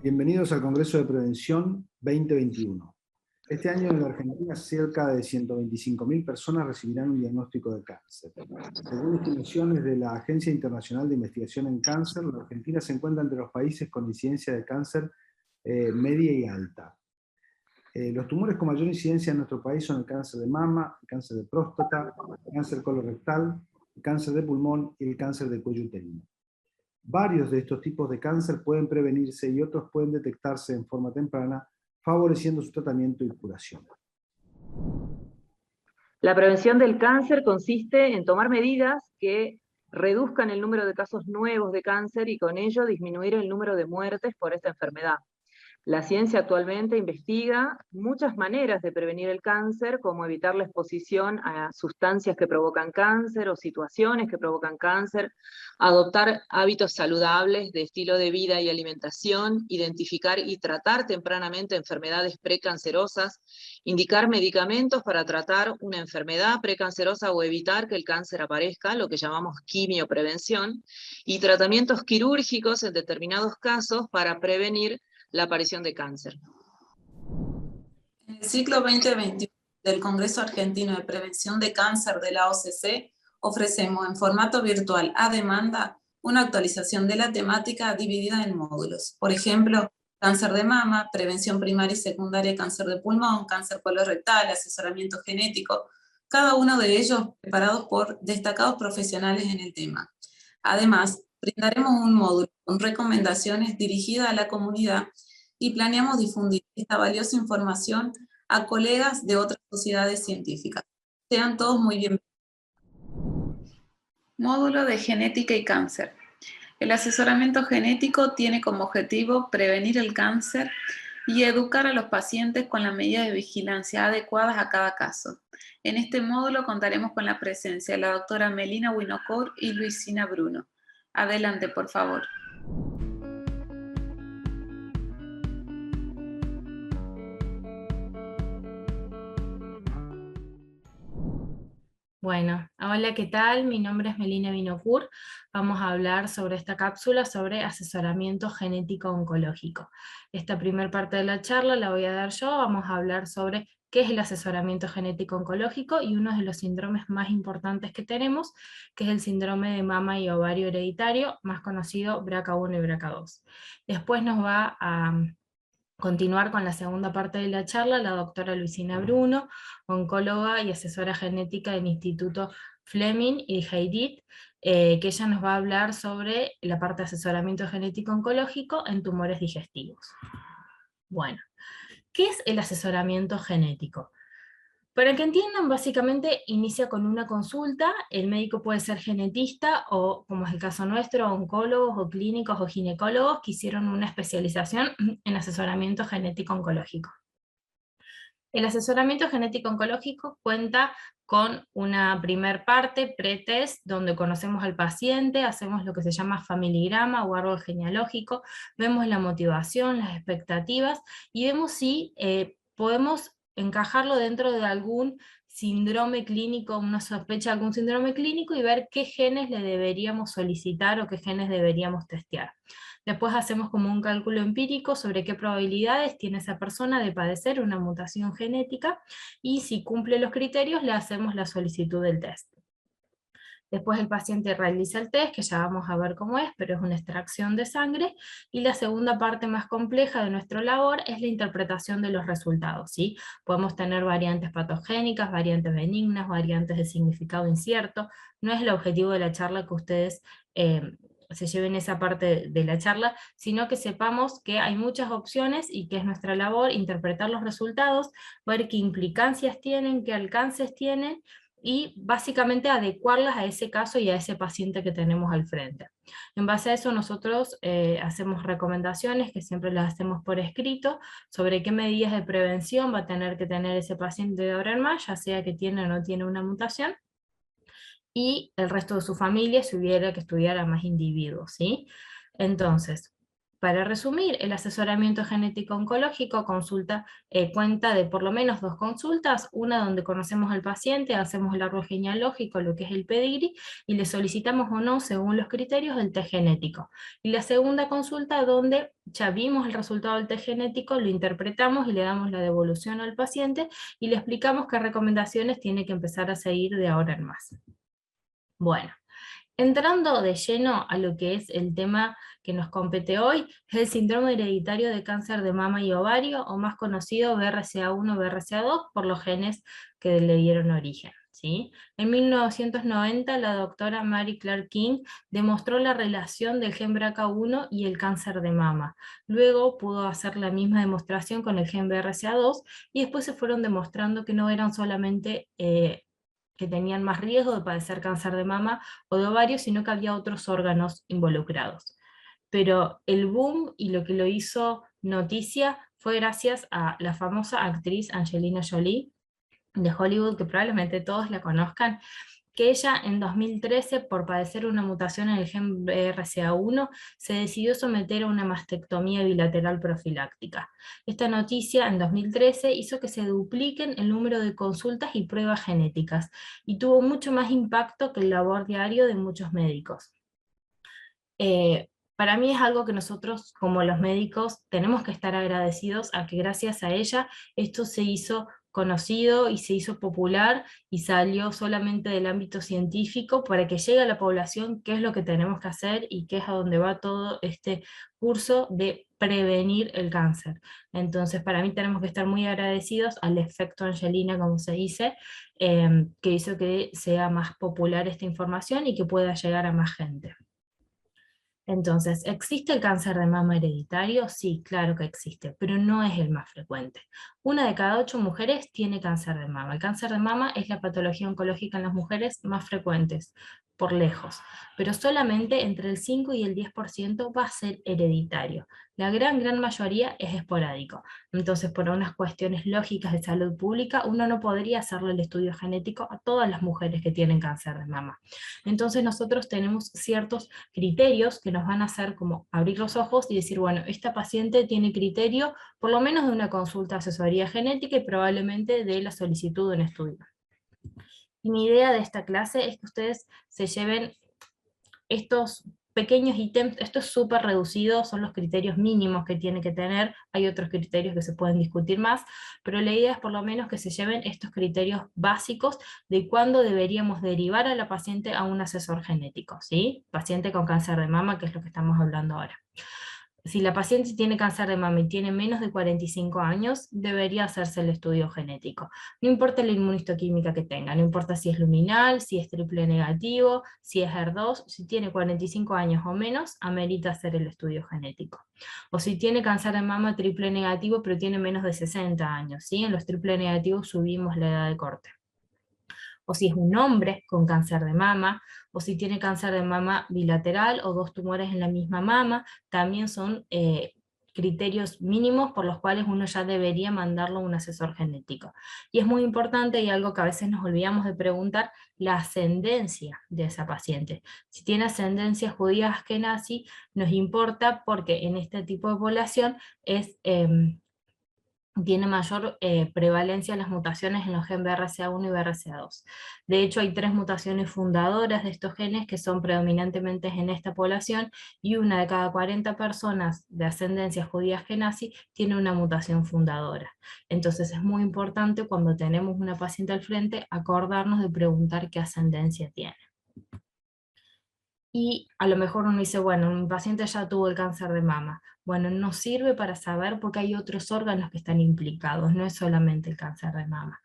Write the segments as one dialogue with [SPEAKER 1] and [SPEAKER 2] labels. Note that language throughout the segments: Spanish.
[SPEAKER 1] Bienvenidos al Congreso de Prevención 2021. Este año en la Argentina cerca de 125.000 personas recibirán un diagnóstico de cáncer. Según estimaciones de la Agencia Internacional de Investigación en Cáncer, la Argentina se encuentra entre los países con incidencia de cáncer media y alta. Los tumores con mayor incidencia en nuestro país son el cáncer de mama, el cáncer de próstata, el cáncer colorectal, el cáncer de pulmón y el cáncer de cuello uterino. Varios de estos tipos de cáncer pueden prevenirse y otros pueden detectarse en forma temprana, favoreciendo su tratamiento y curación.
[SPEAKER 2] La prevención del cáncer consiste en tomar medidas que reduzcan el número de casos nuevos de cáncer y con ello disminuir el número de muertes por esta enfermedad. La ciencia actualmente investiga muchas maneras de prevenir el cáncer, como evitar la exposición a sustancias que provocan cáncer o situaciones que provocan cáncer, adoptar hábitos saludables de estilo de vida y alimentación, identificar y tratar tempranamente enfermedades precancerosas, indicar medicamentos para tratar una enfermedad precancerosa o evitar que el cáncer aparezca, lo que llamamos quimioprevención, y tratamientos quirúrgicos en determinados casos para prevenir la aparición de cáncer.
[SPEAKER 3] En el ciclo 2021 del Congreso Argentino de Prevención de Cáncer de la OCC, ofrecemos en formato virtual a demanda una actualización de la temática dividida en módulos. Por ejemplo, cáncer de mama, prevención primaria y secundaria de cáncer de pulmón, cáncer colorectal, asesoramiento genético, cada uno de ellos preparados por destacados profesionales en el tema. Además, brindaremos un módulo con recomendaciones dirigidas a la comunidad y planeamos difundir esta valiosa información a colegas de otras sociedades científicas. Sean todos muy bienvenidos.
[SPEAKER 4] Módulo de genética y cáncer. El asesoramiento genético tiene como objetivo prevenir el cáncer y educar a los pacientes con las medidas de vigilancia adecuadas a cada caso. En este módulo contaremos con la presencia de la doctora Melina Winocourt y Luisina Bruno. Adelante, por favor.
[SPEAKER 5] Bueno, hola, ¿qué tal? Mi nombre es Melina Winocourt. Vamos a hablar sobre esta cápsula sobre asesoramiento genético oncológico. Esta primera parte de la charla la voy a dar yo. Vamos a hablar sobre qué es el asesoramiento genético oncológico y uno de los síndromes más importantes que tenemos, que es el síndrome de mama y ovario hereditario, más conocido BRCA1 y BRCA2. Después nos va a continuar con la segunda parte de la charla la doctora Luisina Bruno, oncóloga y asesora genética del Instituto Fleming y Heidit, que ella nos va a hablar sobre la parte de asesoramiento genético oncológico en tumores digestivos. Bueno, ¿qué es el asesoramiento genético? Para que entiendan, básicamente inicia con una consulta. El médico puede ser genetista o, como es el caso nuestro, oncólogos o clínicos o ginecólogos que hicieron una especialización en asesoramiento genético oncológico. El asesoramiento genético oncológico cuenta con una primer parte, pretest, donde conocemos al paciente, hacemos lo que se llama familigrama o árbol genealógico, vemos la motivación, las expectativas, y vemos si podemos encajarlo dentro de algún síndrome clínico, una sospecha de algún síndrome clínico, y ver qué genes le deberíamos solicitar o qué genes deberíamos testear. Después hacemos como un cálculo empírico sobre qué probabilidades tiene esa persona de padecer una mutación genética, y si cumple los criterios le hacemos la solicitud del test. Después el paciente realiza el test, que ya vamos a ver cómo es, pero es una extracción de sangre, y la segunda parte más compleja de nuestra labor es la interpretación de los resultados, ¿sí? Podemos tener variantes patogénicas, variantes benignas, variantes de significado incierto. No es el objetivo de la charla que ustedes se lleven esa parte de la charla, sino que sepamos que hay muchas opciones y que es nuestra labor interpretar los resultados, ver qué implicancias tienen, qué alcances tienen, y básicamente adecuarlas a ese caso y a ese paciente que tenemos al frente. En base a eso nosotros hacemos recomendaciones, que siempre las hacemos por escrito, sobre qué medidas de prevención va a tener que tener ese paciente de ahora en más, ya sea que tiene o no tiene una mutación, y el resto de su familia si hubiera que estudiar a más individuos, ¿sí? Entonces, Para resumir, el asesoramiento genético oncológico cuenta de por lo menos 2 consultas, una donde conocemos al paciente, hacemos el árbol genealógico, lo que es el pedigrí, y le solicitamos o no, según los criterios, el test genético. Y la segunda consulta donde ya vimos el resultado del test genético, lo interpretamos y le damos la devolución al paciente y le explicamos qué recomendaciones tiene que empezar a seguir de ahora en más. Bueno. Entrando de lleno a lo que es el tema que nos compete hoy, es el síndrome hereditario de cáncer de mama y ovario, o más conocido BRCA1 BRCA2, por los genes que le dieron origen, ¿sí? En 1990 la doctora Mary Clark King demostró la relación del gen BRCA1 y el cáncer de mama. Luego pudo hacer la misma demostración con el gen BRCA2, y después se fueron demostrando que no eran solamente que tenían más riesgo de padecer cáncer de mama o de ovario, sino que había otros órganos involucrados. Pero el boom y lo que lo hizo noticia fue gracias a la famosa actriz Angelina Jolie de Hollywood, que probablemente todos la conozcan, que ella en 2013, por padecer una mutación en el gen BRCA1, se decidió someter a una mastectomía bilateral profiláctica. Esta noticia en 2013 hizo que se dupliquen el número de consultas y pruebas genéticas, y tuvo mucho más impacto que el labor diario de muchos médicos. Para mí es algo que nosotros, como los médicos, tenemos que estar agradecidos a que gracias a ella esto se hizo conocido y se hizo popular y salió solamente del ámbito científico para que llegue a la población qué es lo que tenemos que hacer y qué es a dónde va todo este curso de prevenir el cáncer. Entonces para mí tenemos que estar muy agradecidos al efecto Angelina, como se dice, que hizo que sea más popular esta información y que pueda llegar a más gente. Entonces, ¿existe el cáncer de mama hereditario? Sí, claro que existe, pero no es el más frecuente. 1 de cada 8 mujeres tiene cáncer de mama. El cáncer de mama es la patología oncológica en las mujeres más frecuentes, por lejos, pero solamente entre el 5 y el 10% va a ser hereditario. La gran mayoría es esporádico. Entonces, por unas cuestiones lógicas de salud pública, uno no podría hacerle el estudio genético a todas las mujeres que tienen cáncer de mama. Entonces nosotros tenemos ciertos criterios que nos van a hacer como abrir los ojos y decir, bueno, esta paciente tiene criterio por lo menos de una consulta de asesoría genética y probablemente de la solicitud de un estudio. Y mi idea de esta clase es que ustedes se lleven estos pequeños ítems, esto es súper reducido, son los criterios mínimos que tiene que tener, hay otros criterios que se pueden discutir más, pero la idea es por lo menos que se lleven estos criterios básicos de cuándo deberíamos derivar a la paciente a un asesor genético, ¿sí? Paciente con cáncer de mama, que es lo que estamos hablando ahora. Si la paciente tiene cáncer de mama y tiene menos de 45 años, debería hacerse el estudio genético. No importa la inmunistoquímica que tenga, no importa si es luminal, si es triple negativo, si es HER2, si tiene 45 años o menos, amerita hacer el estudio genético. O si tiene cáncer de mama triple negativo, pero tiene menos de 60 años, ¿sí? En los triple negativos subimos la edad de corte. O si es un hombre con cáncer de mama, o si tiene cáncer de mama bilateral o 2 tumores en la misma mama, también son criterios mínimos por los cuales uno ya debería mandarlo a un asesor genético. Y es muy importante, y algo que a veces nos olvidamos de preguntar, la ascendencia de esa paciente. Si tiene ascendencia judía askenazi, nos importa porque en este tipo de población tiene mayor prevalencia las mutaciones en los genes BRCA1 y BRCA2. De hecho, hay 3 mutaciones fundadoras de estos genes que son predominantemente en esta población, y 1 de cada 40 personas de ascendencia judía askenazi tiene una mutación fundadora. Entonces es muy importante cuando tenemos una paciente al frente acordarnos de preguntar qué ascendencia tiene. Y a lo mejor uno dice, bueno, mi paciente ya tuvo el cáncer de mama. Bueno, nos sirve para saber porque hay otros órganos que están implicados, no es solamente el cáncer de mama.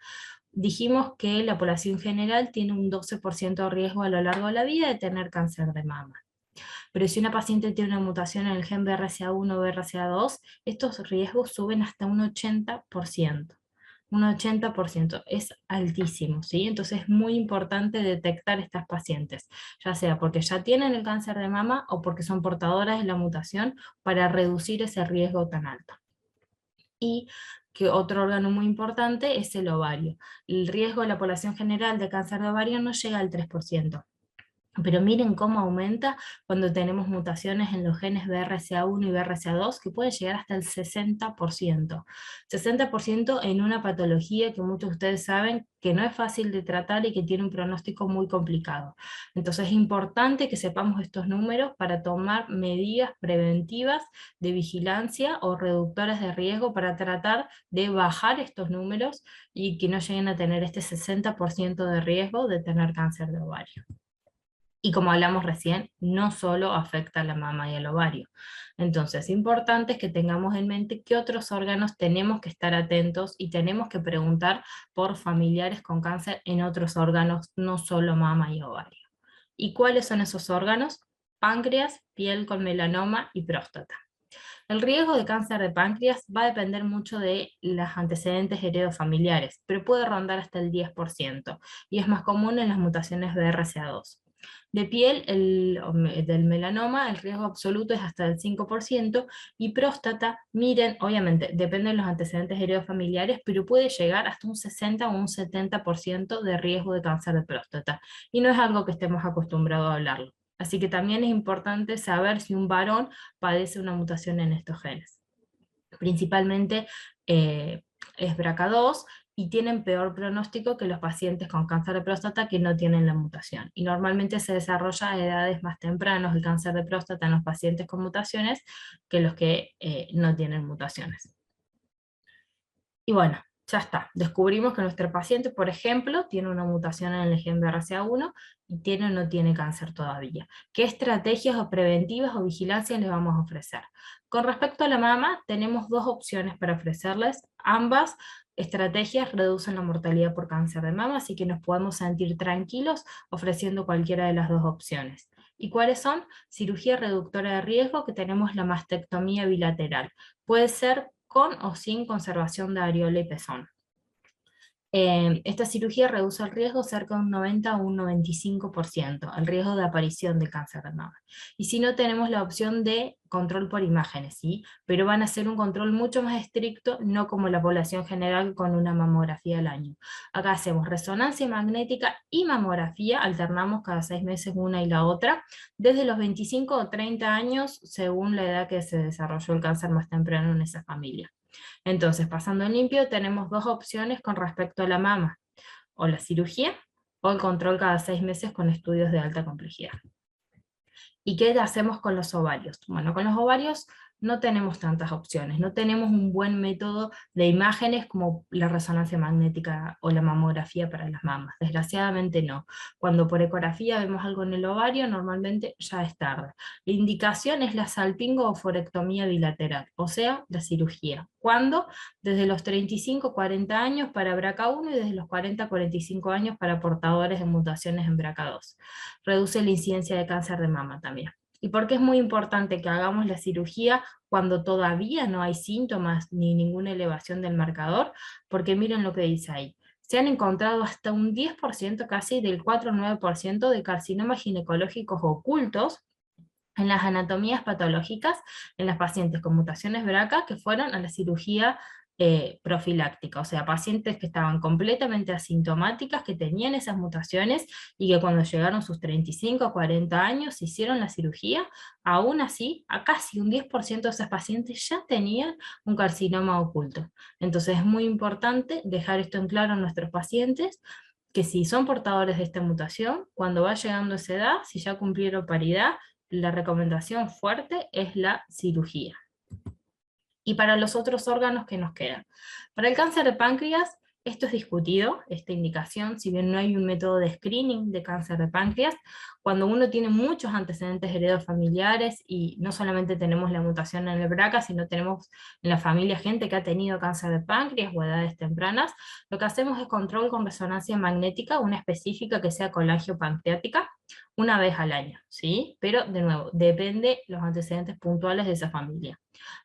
[SPEAKER 5] Dijimos que la población general tiene un 12% de riesgo a lo largo de la vida de tener cáncer de mama. Pero si una paciente tiene una mutación en el gen BRCA1 o BRCA2, estos riesgos suben hasta un 80%. Un 80%, es altísimo, ¿sí? Entonces es muy importante detectar estas pacientes, ya sea porque ya tienen el cáncer de mama o porque son portadoras de la mutación, para reducir ese riesgo tan alto. Y que otro órgano muy importante es el ovario. El riesgo de la población general de cáncer de ovario no llega al 3%. Pero miren cómo aumenta cuando tenemos mutaciones en los genes BRCA1 y BRCA2 que pueden llegar hasta el 60%. 60% en una patología que muchos de ustedes saben que no es fácil de tratar y que tiene un pronóstico muy complicado. Entonces es importante que sepamos estos números para tomar medidas preventivas de vigilancia o reductoras de riesgo para tratar de bajar estos números y que no lleguen a tener este 60% de riesgo de tener cáncer de ovario. Y como hablamos recién, no solo afecta a la mama y al ovario. Entonces, importante es que tengamos en mente qué otros órganos tenemos que estar atentos y tenemos que preguntar por familiares con cáncer en otros órganos, no solo mama y ovario. ¿Y cuáles son esos órganos? Páncreas, piel con melanoma y próstata. El riesgo de cáncer de páncreas va a depender mucho de los antecedentes heredofamiliares, pero puede rondar hasta el 10%, y es más común en las mutaciones BRCA2. De piel, del melanoma, el riesgo absoluto es hasta el 5%, y próstata, miren, obviamente, depende de los antecedentes heredofamiliares, pero puede llegar hasta un 60 o un 70% de riesgo de cáncer de próstata, y no es algo que estemos acostumbrados a hablarlo. Así que también es importante saber si un varón padece una mutación en estos genes. Principalmente es BRCA2, y tienen peor pronóstico que los pacientes con cáncer de próstata que no tienen la mutación. Y normalmente se desarrolla a edades más tempranas el cáncer de próstata en los pacientes con mutaciones que los que no tienen mutaciones. Y bueno, ya está. Descubrimos que nuestro paciente, por ejemplo, tiene una mutación en el gen BRCA1 y tiene o no tiene cáncer todavía. ¿Qué estrategias o preventivas o vigilancia les vamos a ofrecer? Con respecto a la mama, tenemos dos opciones para ofrecerles. Ambas estrategias reducen la mortalidad por cáncer de mama, así que nos podemos sentir tranquilos ofreciendo cualquiera de las dos opciones. ¿Y cuáles son? Cirugía reductora de riesgo, que tenemos la mastectomía bilateral. Puede ser con o sin conservación de areola y pezón. Esta cirugía reduce el riesgo cerca de un 90 o un 95%, el riesgo de aparición de cáncer de mama. Y si no, tenemos la opción de control por imágenes, ¿sí? Pero van a ser un control mucho más estricto, no como la población general con una mamografía al año. Acá hacemos resonancia magnética y mamografía, alternamos cada 6 meses una y la otra, desde los 25 o 30 años, según la edad que se desarrolló el cáncer más temprano en esa familia. Entonces, pasando en limpio, tenemos dos opciones con respecto a la mama: o la cirugía, o el control cada 6 meses con estudios de alta complejidad. ¿Y qué hacemos con los ovarios? Bueno, con los ovarios no tenemos tantas opciones, no tenemos un buen método de imágenes como la resonancia magnética o la mamografía para las mamas, desgraciadamente no. Cuando por ecografía vemos algo en el ovario, normalmente ya es tarde. La indicación es la salpingo o forectomía bilateral, o sea, la cirugía. ¿Cuándo? Desde los 35-40 años para BRCA1 y desde los 40-45 años para portadores de mutaciones en BRCA2. Reduce la incidencia de cáncer de mama también. ¿Y por qué es muy importante que hagamos la cirugía cuando todavía no hay síntomas ni ninguna elevación del marcador? Porque miren lo que dice ahí. Se han encontrado hasta un 10%, casi del 4 o 9% de carcinomas ginecológicos ocultos en las anatomías patológicas en las pacientes con mutaciones BRCA que fueron a la cirugía profiláctica, o sea, pacientes que estaban completamente asintomáticas, que tenían esas mutaciones y que cuando llegaron sus 35 o 40 años hicieron la cirugía. Aún así, a casi un 10% de esas pacientes ya tenían un carcinoma oculto. Entonces es muy importante dejar esto en claro a nuestros pacientes, que si son portadores de esta mutación, cuando va llegando a esa edad, si ya cumplieron paridad, la recomendación fuerte es la cirugía. Y para los otros órganos que nos quedan. Para el cáncer de páncreas, esto es discutido, esta indicación, si bien no hay un método de screening de cáncer de páncreas, cuando uno tiene muchos antecedentes heredofamiliares, y no solamente tenemos la mutación en el BRCA, sino tenemos en la familia gente que ha tenido cáncer de páncreas o edades tempranas, lo que hacemos es control con resonancia magnética, una específica que sea colangiopancreática, una vez al año, ¿sí? Pero, de nuevo, depende de los antecedentes puntuales de esa familia.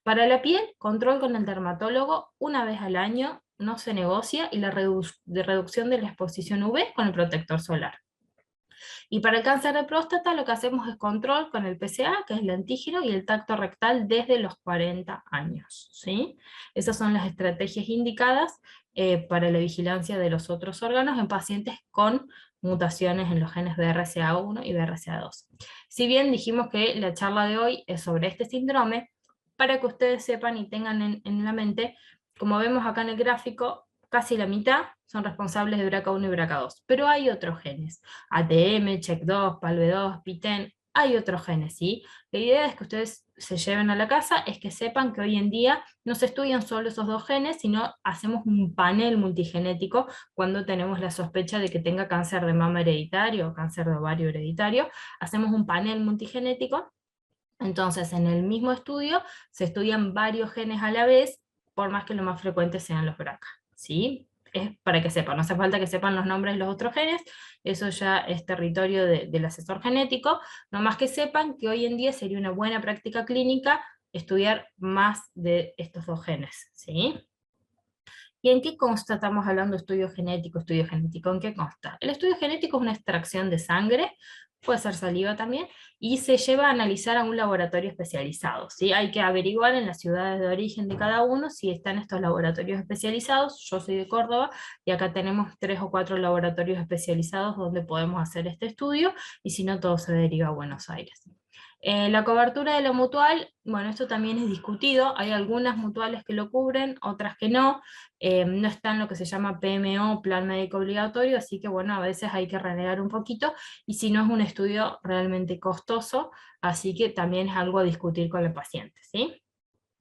[SPEAKER 5] Para la piel, control con el dermatólogo una vez al año, no se negocia, y la reducción de la exposición UV con el protector solar. Y para el cáncer de próstata lo que hacemos es control con el PSA, que es el antígeno, y el tacto rectal desde los 40 años, ¿sí? Esas son las estrategias indicadas para la vigilancia de los otros órganos en pacientes con mutaciones en los genes BRCA1 y BRCA2. Si bien dijimos que la charla de hoy es sobre este síndrome, para que ustedes sepan y tengan en la mente, como vemos acá en el gráfico, casi la mitad son responsables de BRCA1 y BRCA2, pero hay otros genes, ATM, CHEK2, PALB2, PTEN, hay otros genes, ¿sí? La idea es que ustedes se lleven a la casa, es que sepan que hoy en día no se estudian solo esos dos genes, sino hacemos un panel multigenético cuando tenemos la sospecha de que tenga cáncer de mama hereditario o cáncer de ovario hereditario, hacemos un panel multigenético. Entonces, en el mismo estudio se estudian varios genes a la vez, por más que lo más frecuente sean los BRCA, ¿sí? Es para que sepan, no hace falta que sepan los nombres de los otros genes, eso ya es territorio del asesor genético, nomás que sepan que hoy en día sería una buena práctica clínica estudiar más de estos dos genes, ¿sí? ¿Y en qué consta? Estamos hablando de estudio genético, ¿en qué consta? El estudio genético es una extracción de sangre, puede ser saliva también, y se lleva a analizar a un laboratorio especializado, ¿sí? Hay que averiguar en las ciudades de origen de cada uno si están estos laboratorios especializados. Yo soy de Córdoba, y acá tenemos 3 o 4 laboratorios especializados donde podemos hacer este estudio, y si no, todo se deriva a Buenos Aires. La cobertura de la mutual, bueno, esto también es discutido, hay algunas mutuales que lo cubren, otras que no, no está en lo que se llama PMO, Plan Médico Obligatorio, así que bueno, a veces hay que renegar un poquito, y si no es un estudio realmente costoso, así que también es algo a discutir con el paciente, ¿sí?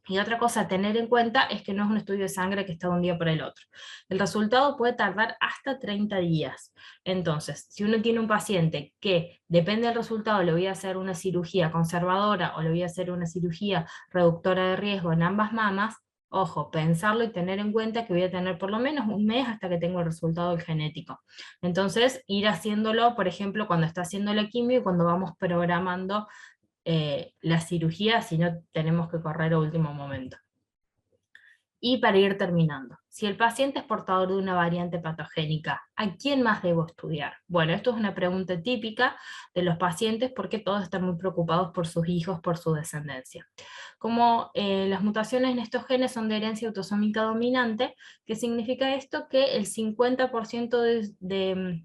[SPEAKER 5] Y otra cosa a tener en cuenta es que no es un estudio de sangre que está de un día para el otro. El resultado puede tardar hasta 30 días. Entonces, si uno tiene un paciente que depende del resultado, le voy a hacer una cirugía conservadora o le voy a hacer una cirugía reductora de riesgo en ambas mamas, ojo, pensarlo y tener en cuenta que voy a tener por lo menos un mes hasta que tengo el resultado del genético. Entonces, ir haciéndolo, por ejemplo, cuando está haciendo la quimio y cuando vamos programando la cirugía, si no tenemos que correr a último momento. Y para ir terminando, si el paciente es portador de una variante patogénica, ¿a quién más debo estudiar? Bueno, esto es una pregunta típica de los pacientes porque todos están muy preocupados por sus hijos, por su descendencia. Como las mutaciones en estos genes son de herencia autosómica dominante, ¿qué significa esto? Que el 50% de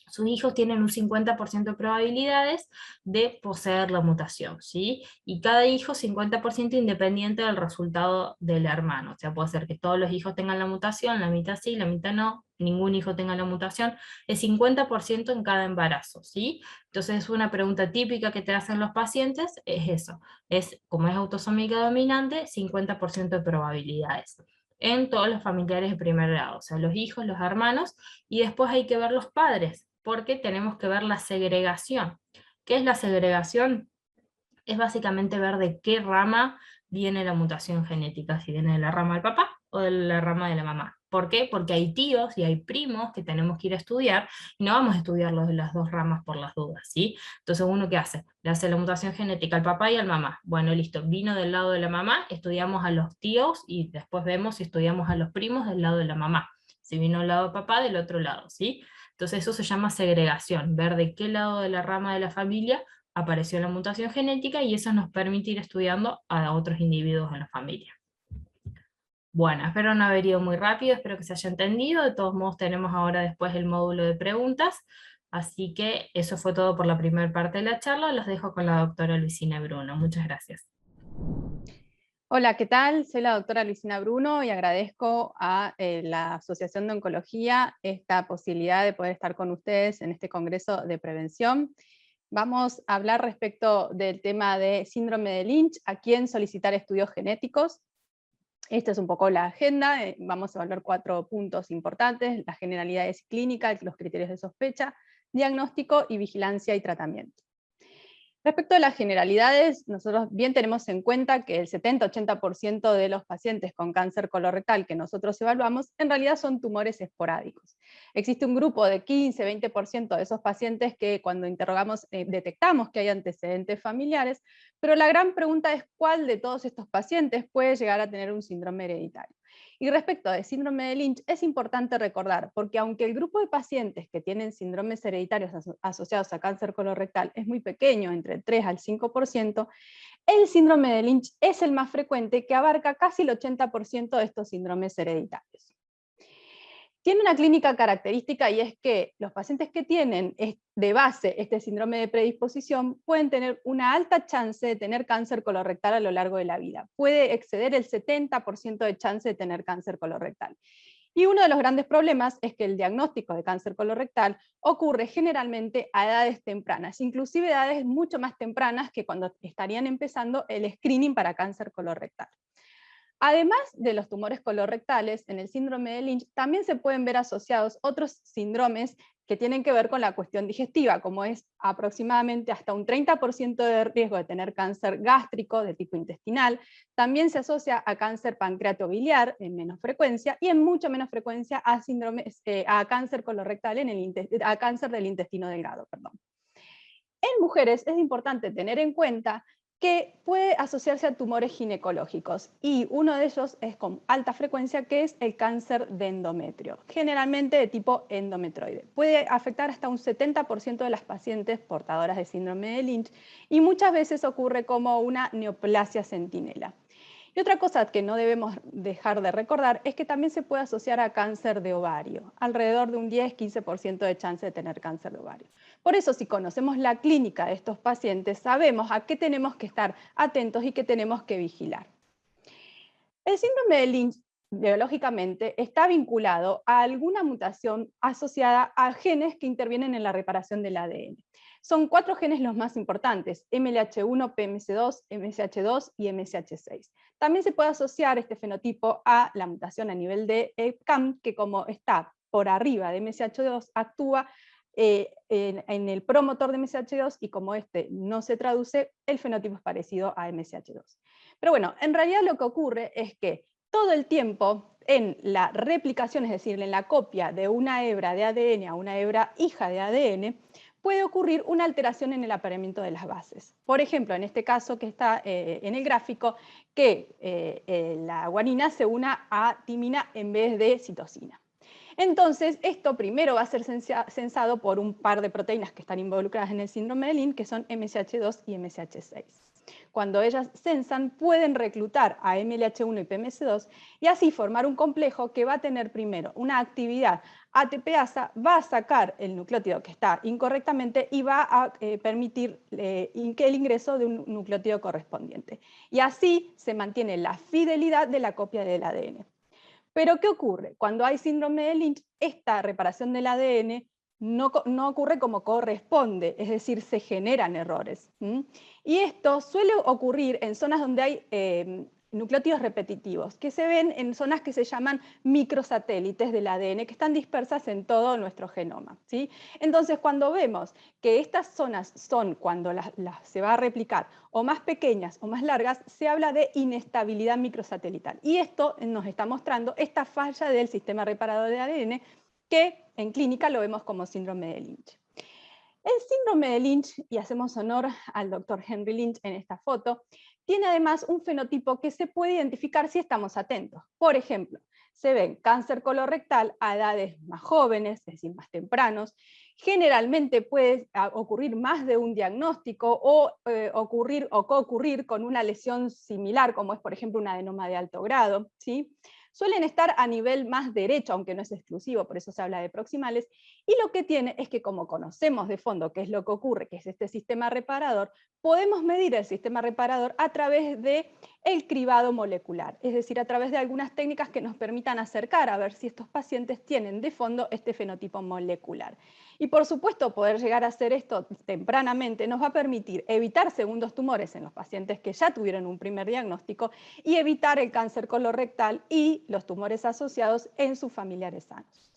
[SPEAKER 5] sus hijos tienen un 50% de probabilidades de poseer la mutación, ¿sí? Y cada hijo 50% independiente del resultado del hermano. O sea, puede ser que todos los hijos tengan la mutación, la mitad sí, la mitad no, ningún hijo tenga la mutación, es 50% en cada embarazo, ¿sí? Entonces es una pregunta típica que te hacen los pacientes, es eso, es como es autosómica dominante, 50% de probabilidades en todos los familiares de primer grado, o sea, los hijos, los hermanos, y después hay que ver los padres, porque tenemos que ver la segregación. ¿Qué es la segregación? Es básicamente ver de qué rama viene la mutación genética, si viene de la rama del papá o de la rama de la mamá. ¿Por qué? Porque hay tíos y hay primos que tenemos que ir a estudiar, y no vamos a estudiar los de las dos ramas por las dudas, ¿sí? Entonces, ¿uno qué hace? Le hace la mutación genética al papá y al mamá. Bueno, listo, vino del lado de la mamá, estudiamos a los tíos, y después vemos si estudiamos a los primos del lado de la mamá. Si vino del lado del papá, del otro lado, ¿sí? Entonces eso se llama segregación, ver de qué lado de la rama de la familia apareció la mutación genética, y eso nos permite ir estudiando a otros individuos en la familia. Bueno, espero no haber ido muy rápido, espero que se haya entendido. De todos modos tenemos ahora después el módulo de preguntas, así que eso fue todo por la primera parte de la charla. Los dejo con la doctora Luisina Bruno. Muchas gracias.
[SPEAKER 6] Hola, ¿qué tal? Soy la doctora Luisina Bruno y agradezco a la Asociación de Oncología esta posibilidad de poder estar con ustedes en este congreso de prevención. Vamos a hablar respecto del tema de síndrome de Lynch, a quién solicitar estudios genéticos. Esta es un poco la agenda, vamos a evaluar 4 puntos importantes: las generalidades clínicas, los criterios de sospecha, diagnóstico y vigilancia y tratamiento. Respecto a las generalidades, nosotros bien tenemos en cuenta que el 70-80% de los pacientes con cáncer colorectal que nosotros evaluamos en realidad son tumores esporádicos. Existe un grupo de 15-20% de esos pacientes que cuando interrogamos detectamos que hay antecedentes familiares, pero la gran pregunta es cuál de todos estos pacientes puede llegar a tener un síndrome hereditario. Y respecto al síndrome de Lynch, es importante recordar, porque aunque el grupo de pacientes que tienen síndromes hereditarios asociados a cáncer colorectal es muy pequeño, entre 3 al 5%, el síndrome de Lynch es el más frecuente, que abarca casi el 80% de estos síndromes hereditarios. Tiene una clínica característica y es que los pacientes que tienen de base este síndrome de predisposición pueden tener una alta chance de tener cáncer colorectal a lo largo de la vida. Puede exceder el 70% de chance de tener cáncer colorectal. Y uno de los grandes problemas es que el diagnóstico de cáncer colorectal ocurre generalmente a edades tempranas, inclusive edades mucho más tempranas que cuando estarían empezando el screening para cáncer colorectal. Además de los tumores colorectales, en el síndrome de Lynch también se pueden ver asociados otros síndromes que tienen que ver con la cuestión digestiva, como es aproximadamente hasta un 30% de riesgo de tener cáncer gástrico de tipo intestinal. También se asocia a cáncer pancreatobiliar en menos frecuencia y en mucho menos frecuencia a, a cáncer colorectal, a cáncer del intestino delgado. Perdón. En mujeres es importante tener en cuenta que puede asociarse a tumores ginecológicos, y uno de ellos es con alta frecuencia, que es el cáncer de endometrio, generalmente de tipo endometroide. Puede afectar hasta un 70% de las pacientes portadoras de síndrome de Lynch, y muchas veces ocurre como una neoplasia centinela. Y otra cosa que no debemos dejar de recordar es que también se puede asociar a cáncer de ovario, alrededor de un 10-15% de chance de tener cáncer de ovario. Por eso, si conocemos la clínica de estos pacientes, sabemos a qué tenemos que estar atentos y qué tenemos que vigilar. El síndrome de Lynch, biológicamente, está vinculado a alguna mutación asociada a genes que intervienen en la reparación del ADN. Son 4 genes los más importantes: MLH1, PMC2, MSH2 y MSH6. También se puede asociar este fenotipo a la mutación a nivel de EPCAM, que como está por arriba de MSH2, actúa en el promotor de MSH2, y como este no se traduce, el fenotipo es parecido a MSH2. Pero bueno, en realidad lo que ocurre es que todo el tiempo en la replicación, es decir, en la copia de una hebra de ADN a una hebra hija de ADN, puede ocurrir una alteración en el apareamiento de las bases. Por ejemplo, en este caso que está en el gráfico, que la guanina se una a timina en vez de citosina. Entonces, esto primero va a ser censado por un par de proteínas que están involucradas en el síndrome de Lynch, que son MSH2 y MSH6. Cuando ellas censan, pueden reclutar a MLH1 y PMC2 y así formar un complejo que va a tener primero una actividad ATPasa, va a sacar el nucleótido que está incorrectamente y va a permitir el ingreso de un nucleótido correspondiente. Y así se mantiene la fidelidad de la copia del ADN. Pero ¿qué ocurre? Cuando hay síndrome de Lynch, esta reparación del ADN no ocurre como corresponde, es decir, se generan errores. Y esto suele ocurrir en zonas donde hay nucleótidos repetitivos, que se ven en zonas que se llaman microsatélites del ADN, que están dispersas en todo nuestro genoma, ¿sí? Entonces, cuando vemos que estas zonas son, cuando se va a replicar, o más pequeñas o más largas, se habla de inestabilidad microsatelital. Y esto nos está mostrando esta falla del sistema reparador de ADN, que en clínica lo vemos como síndrome de Lynch. El síndrome de Lynch, y hacemos honor al doctor Henry Lynch en esta foto, tiene además un fenotipo que se puede identificar si estamos atentos. Por ejemplo, se ven cáncer colorectal a edades más jóvenes, es decir, más tempranos. Generalmente puede ocurrir más de un diagnóstico o coocurrir con una lesión similar, como es, por ejemplo, un adenoma de alto grado, ¿sí? Suelen estar a nivel más derecho, aunque no es exclusivo, por eso se habla de proximales, y lo que tiene es que, como conocemos de fondo qué es lo que ocurre, que es este sistema reparador, podemos medir el sistema reparador a través del cribado molecular, es decir, a través de algunas técnicas que nos permitan acercar a ver si estos pacientes tienen de fondo este fenotipo molecular. Y por supuesto, poder llegar a hacer esto tempranamente nos va a permitir evitar segundos tumores en los pacientes que ya tuvieron un primer diagnóstico y evitar el cáncer colorectal y los tumores asociados en sus familiares sanos.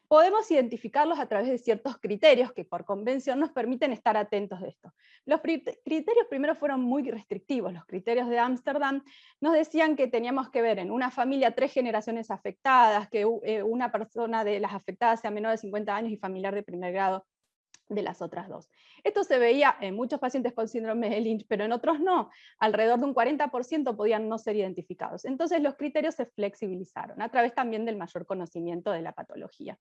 [SPEAKER 6] Podemos identificarlos a través de ciertos criterios que por convención nos permiten estar atentos de esto. Los criterios primero fueron muy restrictivos. Los criterios de Ámsterdam nos decían que teníamos que ver en una familia 3 generaciones afectadas, que una persona de las afectadas sea menor de 50 años y familiar de primer grado de las otras 2. Esto se veía en muchos pacientes con síndrome de Lynch, pero en otros no. Alrededor de un 40% podían no ser identificados. Entonces los criterios se flexibilizaron, a través también del mayor conocimiento de la patología.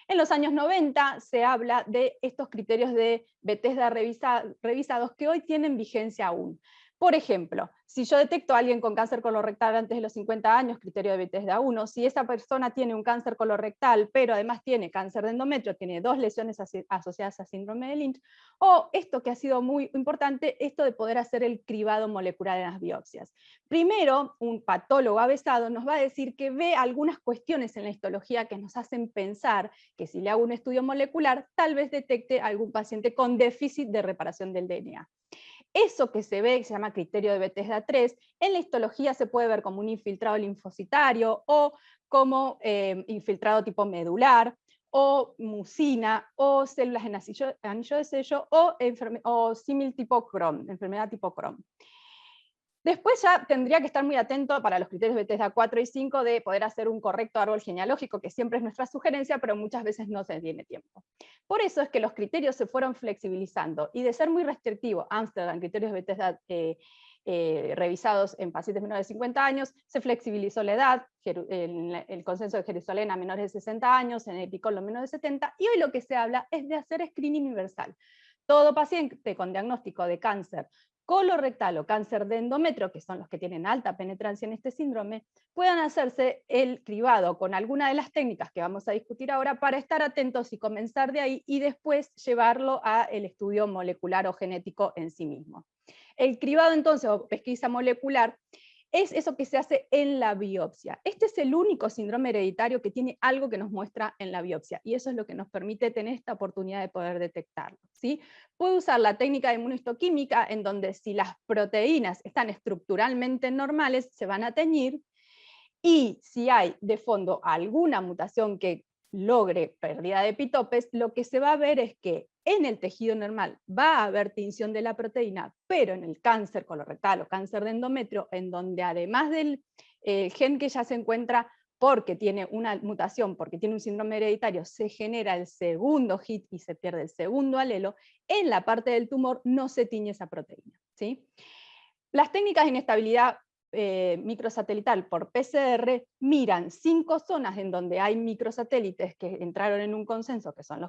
[SPEAKER 6] En los años 90 se habla de estos criterios de Bethesda revisados, que hoy tienen vigencia aún. Por ejemplo, si yo detecto a alguien con cáncer colorectal antes de los 50 años, criterio de Bethesda 1, si esa persona tiene un cáncer colorectal, pero además tiene cáncer de endometrio, tiene 2 lesiones asociadas a síndrome de Lynch, o esto que ha sido muy importante, esto de poder hacer el cribado molecular en las biopsias. Primero, un patólogo avesado nos va a decir que ve algunas cuestiones en la histología que nos hacen pensar que si le hago un estudio molecular, tal vez detecte algún paciente con déficit de reparación del DNA. Eso que se ve, que se llama criterio de Bethesda 3, en la histología se puede ver como un infiltrado linfocitario o como infiltrado tipo medular, o mucina, o células en anillo de sello, o símil tipo Crohn, enfermedad tipo Crohn. Después ya tendría que estar muy atento para los criterios Bethesda 4 y 5 de poder hacer un correcto árbol genealógico, que siempre es nuestra sugerencia, pero muchas veces no se tiene tiempo. Por eso es que los criterios se fueron flexibilizando, y de ser muy restrictivo, Amsterdam, criterios Bethesda revisados en pacientes menores de 50 años, se flexibilizó la edad, el consenso de Jerusalén a menores de 60 años, en el Epicol menores de 70, y hoy lo que se habla es de hacer screening universal. Todo paciente con diagnóstico de cáncer colorectal o cáncer de endometrio, que son los que tienen alta penetrancia en este síndrome, puedan hacerse el cribado con alguna de las técnicas que vamos a discutir ahora para estar atentos y comenzar de ahí y después llevarlo al estudio molecular o genético en sí mismo. El cribado entonces, o pesquisa molecular, es eso que se hace en la biopsia. Este es el único síndrome hereditario que tiene algo que nos muestra en la biopsia, y eso es lo que nos permite tener esta oportunidad de poder detectarlo, ¿sí? Puedo usar la técnica de inmunohistoquímica, en donde si las proteínas están estructuralmente normales, se van a teñir, y si hay de fondo alguna mutación que logre pérdida de epitopes, lo que se va a ver es que en el tejido normal va a haber tinción de la proteína, pero en el cáncer colorectal o cáncer de endometrio, en donde además del gen que ya se encuentra porque tiene una mutación, porque tiene un síndrome hereditario, se genera el segundo hit y se pierde el segundo alelo, en la parte del tumor no se tiñe esa proteína, ¿sí? Las técnicas de inestabilidad microsatelital por PCR miran 5 zonas en donde hay microsatélites que entraron en un consenso, que son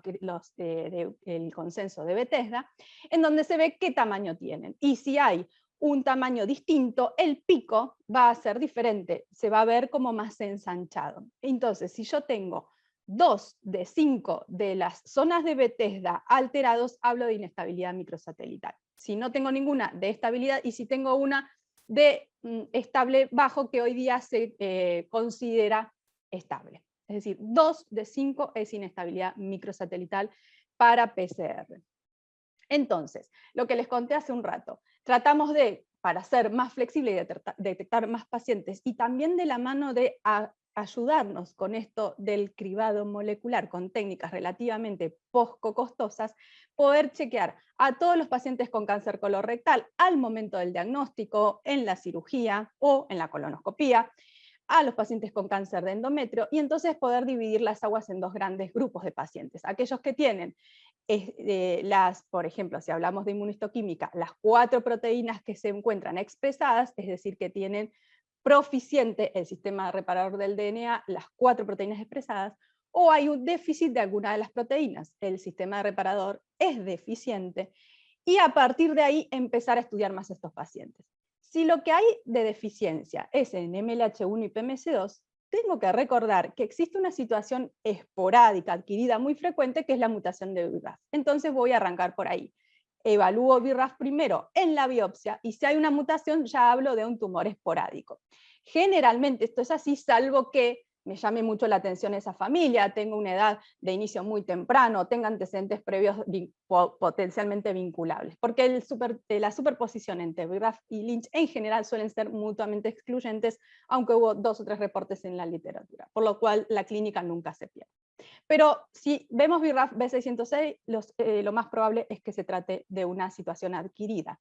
[SPEAKER 6] el consenso de Bethesda, en donde se ve qué tamaño tienen. Y si hay un tamaño distinto, el pico va a ser diferente, se va a ver como más ensanchado. Entonces, si yo tengo 2 de 5 de las zonas de Bethesda alterados, hablo de inestabilidad microsatelital. Si no tengo ninguna de estabilidad, y si tengo una de estable bajo, que hoy día se considera estable. Es decir, 2 de 5 es inestabilidad microsatelital para PCR. Entonces, lo que les conté hace un rato, tratamos de, para ser más flexible y detectar más pacientes, y también de la mano de ayudarnos con esto del cribado molecular con técnicas relativamente poco costosas, poder chequear a todos los pacientes con cáncer colorectal al momento del diagnóstico, en la cirugía o en la colonoscopía, a los pacientes con cáncer de endometrio, y entonces poder dividir las aguas en 2 grandes grupos de pacientes. Aquellos que tienen por ejemplo, si hablamos de inmunohistoquímica, las 4 proteínas que se encuentran expresadas, es decir, que tienen proficiente el sistema reparador del DNA, las 4 proteínas expresadas, o hay un déficit de alguna de las proteínas, el sistema reparador es deficiente, y a partir de ahí empezar a estudiar más estos pacientes. Si lo que hay de deficiencia es en MLH1 y PMC2, tengo que recordar que existe una situación esporádica, adquirida muy frecuente, que es la mutación de BRAF. Entonces voy a arrancar por ahí. Evalúo BRAF primero en la biopsia, y si hay una mutación ya hablo de un tumor esporádico. Generalmente esto es así, salvo que me llame mucho la atención esa familia, tengo una edad de inicio muy temprano, tenga antecedentes previos potencialmente vinculables, porque la superposición entre BRAF y Lynch en general suelen ser mutuamente excluyentes, aunque hubo 2 o 3 reportes en la literatura, por lo cual la clínica nunca se pierde. Pero si vemos BRAF B606, lo más probable es que se trate de una situación adquirida.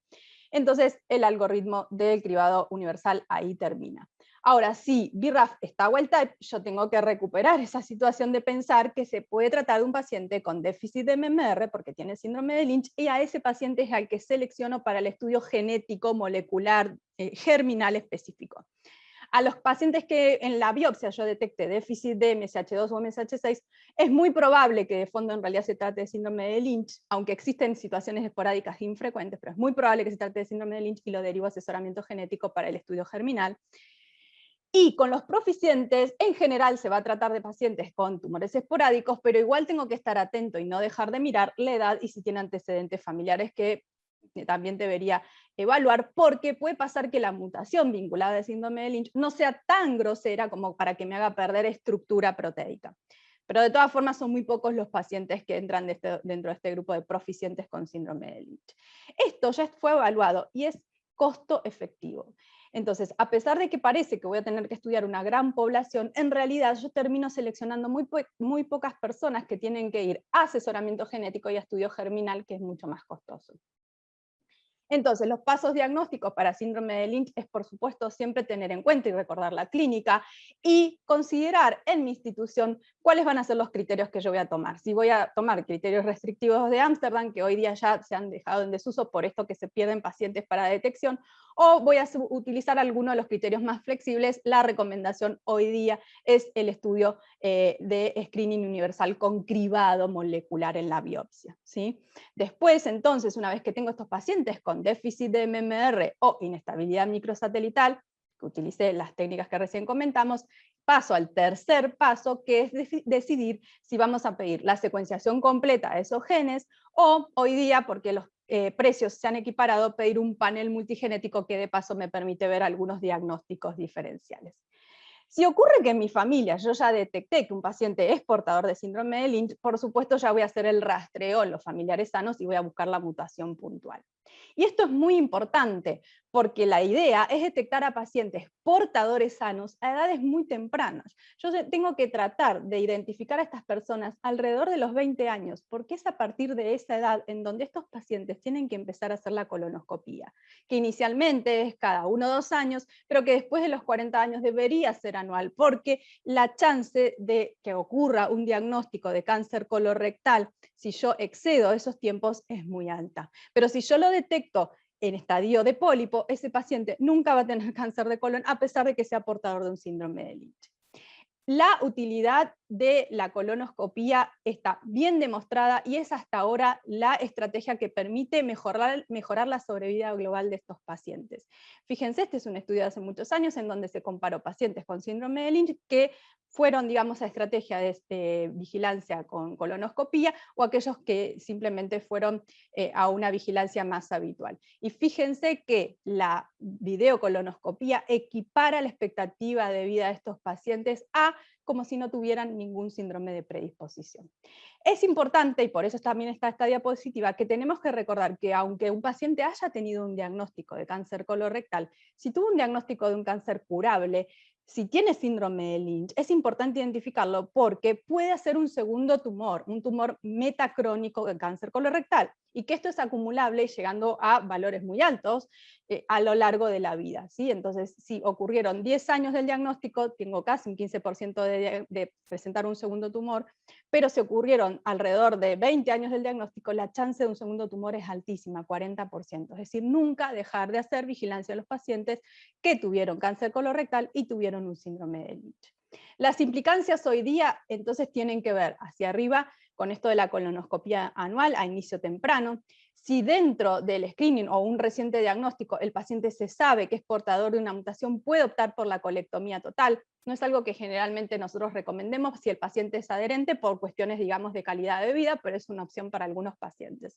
[SPEAKER 6] Entonces el algoritmo del cribado universal ahí termina. Ahora, si BRAF está wild type, yo tengo que recuperar esa situación de pensar que se puede tratar de un paciente con déficit de MMR porque tiene síndrome de Lynch, y a ese paciente es al que selecciono para el estudio genético molecular germinal específico. A los pacientes que en la biopsia yo detecte déficit de MSH2 o MSH6, es muy probable que de fondo en realidad se trate de síndrome de Lynch, aunque existen situaciones esporádicas infrecuentes, pero es muy probable que se trate de síndrome de Lynch y lo derivo a asesoramiento genético para el estudio germinal. Y con los proficientes, en general se va a tratar de pacientes con tumores esporádicos, pero igual tengo que estar atento y no dejar de mirar la edad y si tiene antecedentes familiares que también debería evaluar, porque puede pasar que la mutación vinculada al síndrome de Lynch no sea tan grosera como para que me haga perder estructura proteica. Pero de todas formas son muy pocos los pacientes que entran dentro de este grupo de proficientes con síndrome de Lynch. Esto ya fue evaluado y es costo efectivo. Entonces, a pesar de que parece que voy a tener que estudiar una gran población, en realidad yo termino seleccionando muy pocas personas que tienen que ir a asesoramiento genético y a estudio germinal, que es mucho más costoso. Entonces, los pasos diagnósticos para síndrome de Lynch es, por supuesto, siempre tener en cuenta y recordar la clínica y considerar en mi institución cuáles van a ser los criterios que yo voy a tomar. Si voy a tomar criterios restrictivos de Ámsterdam, que hoy día ya se han dejado en desuso por esto que se pierden pacientes para detección, o voy a utilizar alguno de los criterios más flexibles, la recomendación hoy día es el estudio de screening universal con cribado molecular en la biopsia, ¿sí? Después, entonces, una vez que tengo estos pacientes con déficit de MMR o inestabilidad microsatelital, que utilicé las técnicas que recién comentamos, paso al tercer paso, que es decidir si vamos a pedir la secuenciación completa de esos genes, o hoy día, porque los precios se han equiparado, pedir un panel multigenético que de paso me permite ver algunos diagnósticos diferenciales. Si ocurre que en mi familia yo ya detecté que un paciente es portador de síndrome de Lynch, por supuesto ya voy a hacer el rastreo en los familiares sanos y voy a buscar la mutación puntual. Y esto es muy importante, porque la idea es detectar a pacientes portadores sanos a edades muy tempranas. Yo tengo que tratar de identificar a estas personas alrededor de los 20 años, porque es a partir de esa edad en donde estos pacientes tienen que empezar a hacer la colonoscopía, que inicialmente es cada 1 o 2 años, pero que después de los 40 años debería ser anual, porque la chance de que ocurra un diagnóstico de cáncer colorectal, si yo excedo esos tiempos, es muy alta. Pero si yo lo detecto en estadio de pólipo, ese paciente nunca va a tener cáncer de colon a pesar de que sea portador de un síndrome de Lynch. La utilidad de la colonoscopía está bien demostrada y es hasta ahora la estrategia que permite mejorar la sobrevida global de estos pacientes. Fíjense, este es un estudio de hace muchos años en donde se comparó pacientes con síndrome de Lynch que fueron, digamos, a estrategia de vigilancia con colonoscopía o aquellos que simplemente fueron a una vigilancia más habitual. Y fíjense que la videocolonoscopía equipara la expectativa de vida de estos pacientes a como si no tuvieran ningún síndrome de predisposición. Es importante, y por eso también está esta diapositiva, que tenemos que recordar que aunque un paciente haya tenido un diagnóstico de cáncer colorectal, si tuvo un diagnóstico de un cáncer curable, si tiene síndrome de Lynch, es importante identificarlo porque puede ser un segundo tumor, un tumor metacrónico de cáncer colorectal, y que esto es acumulable llegando a valores muy altos a lo largo de la vida, ¿sí? Entonces, si ocurrieron 10 años del diagnóstico, tengo casi un 15% de presentar un segundo tumor, pero si ocurrieron alrededor de 20 años del diagnóstico, la chance de un segundo tumor es altísima, 40%. Es decir, nunca dejar de hacer vigilancia a los pacientes que tuvieron cáncer colorectal y tuvieron un síndrome de Lynch. Las implicancias hoy día entonces tienen que ver hacia arriba con esto de la colonoscopía anual a inicio temprano. Si dentro del screening o un reciente diagnóstico el paciente se sabe que es portador de una mutación, puede optar por la colectomía total. No es algo que generalmente nosotros recomendemos si el paciente es adherente por cuestiones, digamos, de calidad de vida, pero es una opción para algunos pacientes.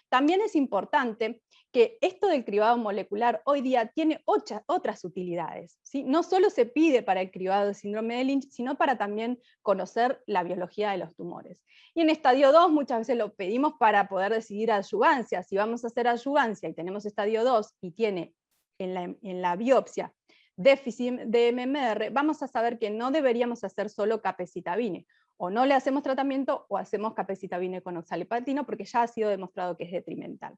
[SPEAKER 6] También es importante que esto del cribado molecular hoy día tiene otras utilidades, ¿sí? No solo se pide para el cribado de síndrome de Lynch, sino para también conocer la biología de los tumores. Y en estadio 2 muchas veces lo pedimos para poder decidir adyuvancia. Si vamos a hacer adyuvancia y tenemos estadio 2 y tiene en la biopsia déficit de MMR, vamos a saber que no deberíamos hacer solo capecitabine. O no le hacemos tratamiento o hacemos capecitabine con oxalipatino porque ya ha sido demostrado que es detrimental.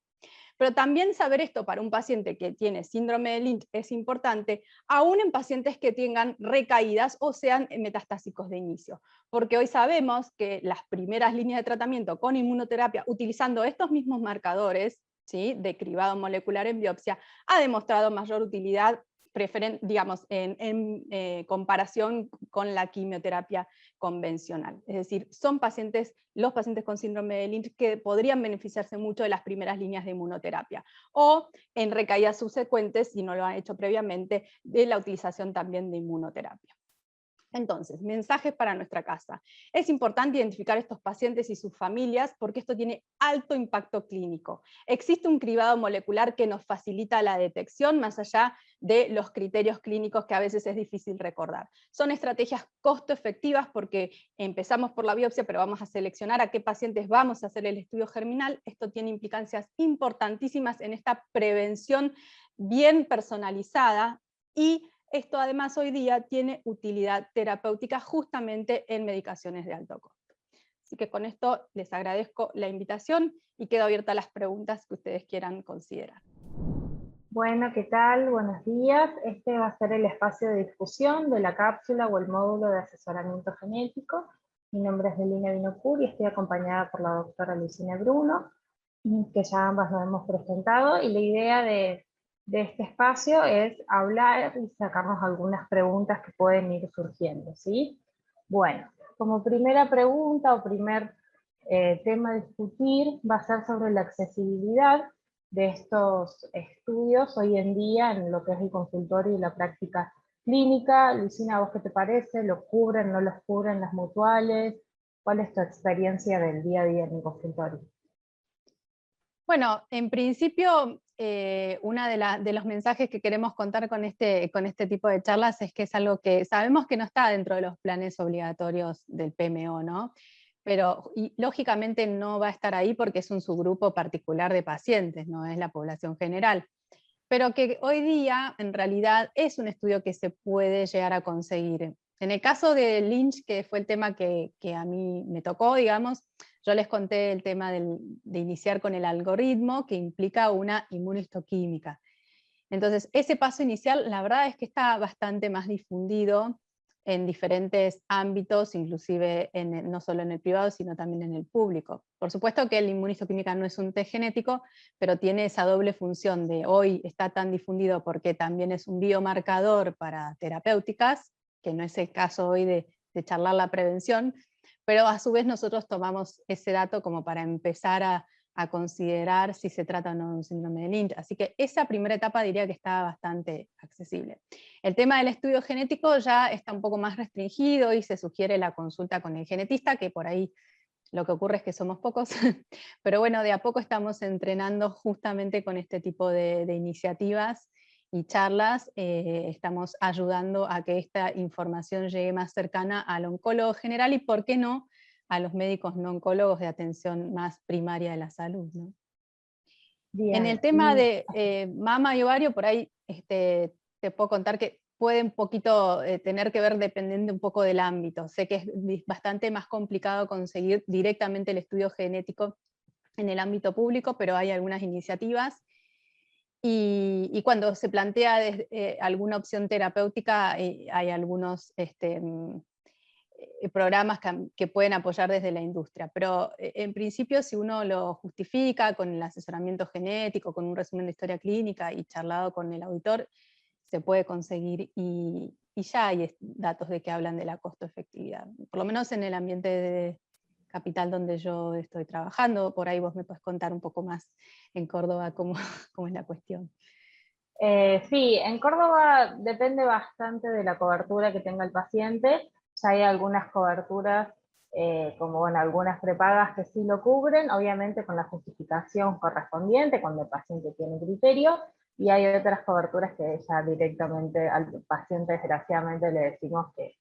[SPEAKER 6] Pero también saber esto para un paciente que tiene síndrome de Lynch es importante, aún en pacientes que tengan recaídas o sean metastásicos de inicio, porque hoy sabemos que las primeras líneas de tratamiento con inmunoterapia, utilizando estos mismos marcadores, ¿sí?, de cribado molecular en biopsia, ha demostrado mayor utilidad digamos, en comparación con la quimioterapia convencional. Es decir, son los pacientes con síndrome de Lynch que podrían beneficiarse mucho de las primeras líneas de inmunoterapia, o en recaídas subsecuentes, si no lo han hecho previamente, de la utilización también de inmunoterapia. Entonces, mensajes para nuestra casa. Es importante identificar estos pacientes y sus familias porque esto tiene alto impacto clínico. Existe un cribado molecular que nos facilita la detección más allá de los criterios clínicos que a veces es difícil recordar. Son estrategias costo efectivas porque empezamos por la biopsia, pero vamos a seleccionar a qué pacientes vamos a hacer el estudio germinal. Esto tiene implicancias importantísimas en esta prevención bien personalizada, y esto además hoy día tiene utilidad terapéutica justamente en medicaciones de alto costo. Así que con esto les agradezco la invitación y quedo abierta a las preguntas que ustedes quieran considerar.
[SPEAKER 7] Bueno, ¿qué tal? Buenos días. Este va a ser el espacio de discusión de la cápsula o el módulo de asesoramiento genético. Mi nombre es Melina Vinokur y estoy acompañada por la doctora Lucina Bruno, que ya ambas nos hemos presentado, y la idea de este espacio es hablar y sacarnos algunas preguntas que pueden ir surgiendo, ¿sí? Bueno, como primera pregunta o primer tema a discutir va a ser sobre la accesibilidad de estos estudios hoy en día en lo que es el consultorio y la práctica clínica. Lucina, ¿a vos qué te parece? ¿Lo cubren, no los cubren las mutuales? ¿Cuál es tu experiencia del día a día en el consultorio?
[SPEAKER 6] Bueno, en principio, uno de los mensajes que queremos contar con este tipo de charlas es que es algo que sabemos que no está dentro de los planes obligatorios del PMO, ¿no? Pero lógicamente no va a estar ahí porque es un subgrupo particular de pacientes, no es la población general. Pero que hoy día, en realidad, es un estudio que se puede llegar a conseguir. En el caso de Lynch, que fue el tema que a mí me tocó, digamos, yo les conté el tema de iniciar con el algoritmo que implica una inmunohistoquímica. Entonces, ese paso inicial, la verdad es que está bastante más difundido en diferentes ámbitos, inclusive no solo en el privado, sino también en el público. Por supuesto que la inmunohistoquímica no es un test genético, pero tiene esa doble función de hoy está tan difundido porque también es un biomarcador para terapéuticas, que no es el caso hoy de charlar la prevención, pero a su vez nosotros tomamos ese dato como para empezar a considerar si se trata o no de un síndrome de Lynch. Así que esa primera etapa diría que está bastante accesible. El tema del estudio genético ya está un poco más restringido y se sugiere la consulta con el genetista, que por ahí lo que ocurre es que somos pocos, pero bueno, de a poco estamos entrenando justamente con este tipo de iniciativas y charlas, estamos ayudando a que esta información llegue más cercana al oncólogo general y, ¿por qué no?, a los médicos no oncólogos de atención más primaria de la salud, ¿no?
[SPEAKER 7] Bien.
[SPEAKER 6] En el tema de mama y ovario, por ahí te puedo contar que puede un poquito tener que ver dependiendo un poco del ámbito. Sé que es bastante más complicado conseguir directamente el estudio genético en el ámbito público, pero hay algunas iniciativas. Y cuando se plantea alguna opción terapéutica, hay algunos programas que pueden apoyar desde la industria. Pero en principio, si uno lo justifica con el asesoramiento genético, con un resumen de historia clínica y charlado con el auditor, se puede conseguir, y ya hay datos de que hablan de la costo-efectividad. Por lo menos en el ambiente de capital donde yo estoy trabajando, por ahí vos me puedes contar un poco más en Córdoba cómo es la cuestión.
[SPEAKER 7] Sí, en Córdoba depende bastante de la cobertura que tenga el paciente. Ya hay algunas coberturas, como bueno, algunas prepagas que sí lo cubren, obviamente con la justificación correspondiente, cuando el paciente tiene criterio, y hay otras coberturas que ya directamente al paciente desgraciadamente le decimos que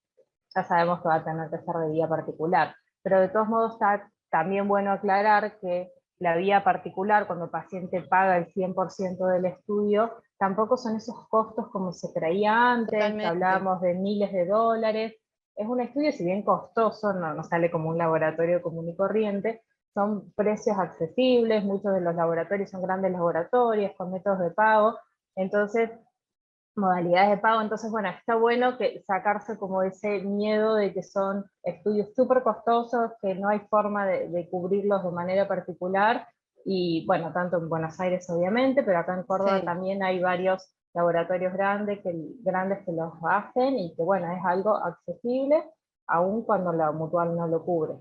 [SPEAKER 7] ya sabemos que va a tener que ser de vía particular. Pero de todos modos está también bueno aclarar que la vía particular, cuando el paciente paga el 100% del estudio, tampoco son esos costos como se creía antes,
[SPEAKER 6] Totalmente.
[SPEAKER 7] que hablábamos de miles de dólares. Es un estudio, si bien costoso, no sale como un laboratorio común y corriente, son precios accesibles, muchos de los laboratorios son grandes laboratorios con métodos de pago, entonces modalidades de pago. Entonces, bueno, está bueno que sacarse como ese miedo de que son estudios súper costosos, que no hay forma de cubrirlos de manera particular, y bueno, tanto en Buenos Aires obviamente, pero acá en Córdoba
[SPEAKER 6] Sí.
[SPEAKER 7] también hay varios laboratorios grandes que los hacen y que bueno, es algo accesible, aun cuando la mutual no lo cubre.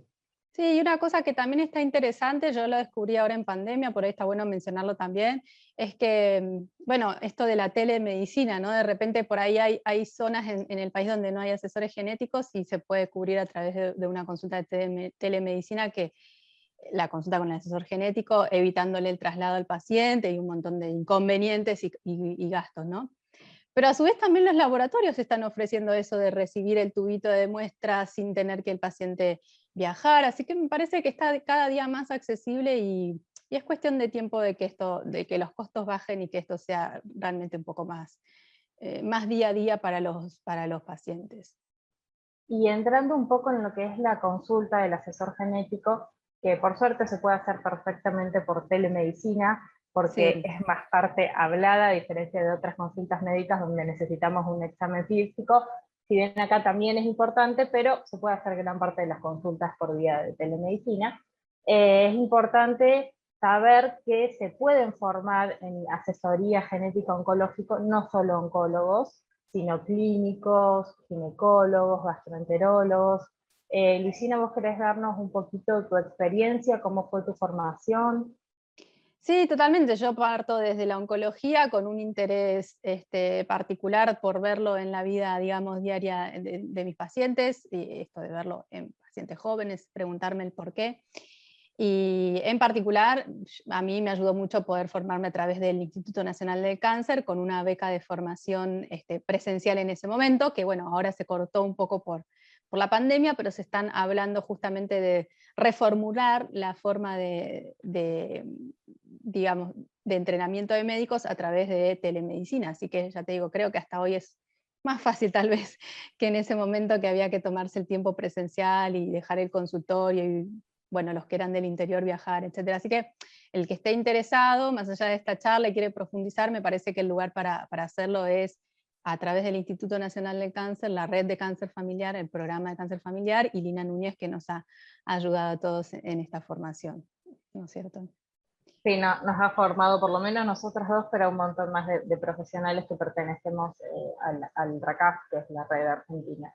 [SPEAKER 6] Sí, y una cosa que también está interesante, yo lo descubrí ahora en pandemia, por ahí está bueno mencionarlo también, es que, bueno, esto de la telemedicina, ¿no? De repente por ahí hay zonas en el país donde no hay asesores genéticos y se puede cubrir a través de una consulta de telemedicina, que la consulta con el asesor genético, evitándole el traslado al paciente y un montón de inconvenientes y gastos, ¿no? Pero a su vez también los laboratorios están ofreciendo eso de recibir el tubito de muestra sin tener que el paciente viajar, así que me parece que está cada día más accesible y es cuestión de tiempo de que los costos bajen y que esto sea realmente un poco más, más día a día para los pacientes.
[SPEAKER 7] Y entrando un poco en lo que es la consulta del asesor genético, que por suerte se puede hacer perfectamente por telemedicina, porque
[SPEAKER 6] Sí.
[SPEAKER 7] es más parte hablada, a diferencia de otras consultas médicas donde necesitamos un examen físico. Si bien acá también es importante, pero se puede hacer gran parte de las consultas por vía de telemedicina. Es importante saber que se pueden formar en asesoría genética oncológica no solo oncólogos, sino clínicos, ginecólogos, gastroenterólogos. Luisina, ¿vos querés darnos un poquito tu experiencia, cómo fue tu formación?
[SPEAKER 6] Sí, totalmente. Yo parto desde la oncología con un interés particular por verlo en la vida, digamos, diaria de mis pacientes, y esto de verlo en pacientes jóvenes, preguntarme el por qué. Y en particular, a mí me ayudó mucho poder formarme a través del Instituto Nacional del Cáncer con una beca de formación presencial en ese momento, que bueno, ahora se cortó un poco por la pandemia, pero se están hablando justamente de reformular la forma digamos, de entrenamiento de médicos a través de telemedicina. Así que ya te digo, creo que hasta hoy es más fácil tal vez que en ese momento que había que tomarse el tiempo presencial y dejar el consultorio y bueno, los que eran del interior viajar, etc. Así que el que esté interesado, más allá de esta charla y quiere profundizar, me parece que el lugar para hacerlo es a través del Instituto Nacional del Cáncer, la red de cáncer familiar, el programa de cáncer familiar, y Lina Núñez, que nos ha ayudado a todos en esta formación, ¿no es cierto?
[SPEAKER 7] Sí, nos ha formado por lo menos nosotros dos, pero un montón más de profesionales que pertenecemos al RACAF, que es la red argentina.